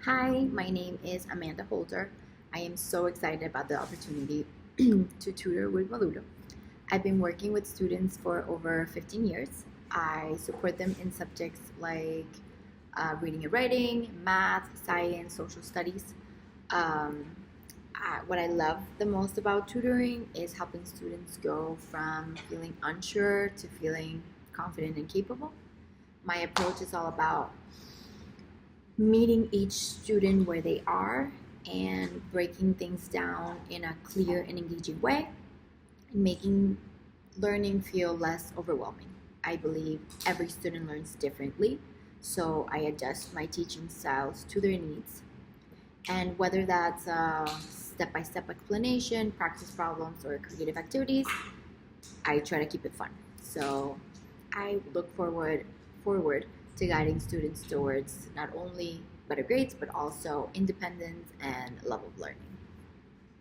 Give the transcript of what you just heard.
Hi, my name is Amanda Holder. I am so excited about the opportunity to tutor with Modulo. I've been working with students for over 15 years. I support them in subjects like reading and writing, math, science, social studies. Um, what I love the most about tutoring is helping students go from feeling unsure to feeling confident and capable. My approach is all about meeting each student where they are and breaking things down in a clear and engaging way and making learning feel less overwhelming. I believe every student learns differently, so I adjust my teaching styles to their needs. And whether that's a step by step explanation, practice problems, or creative activities, I try to keep it fun. So I look forward to guiding students towards not only better grades but also independence and love of learning.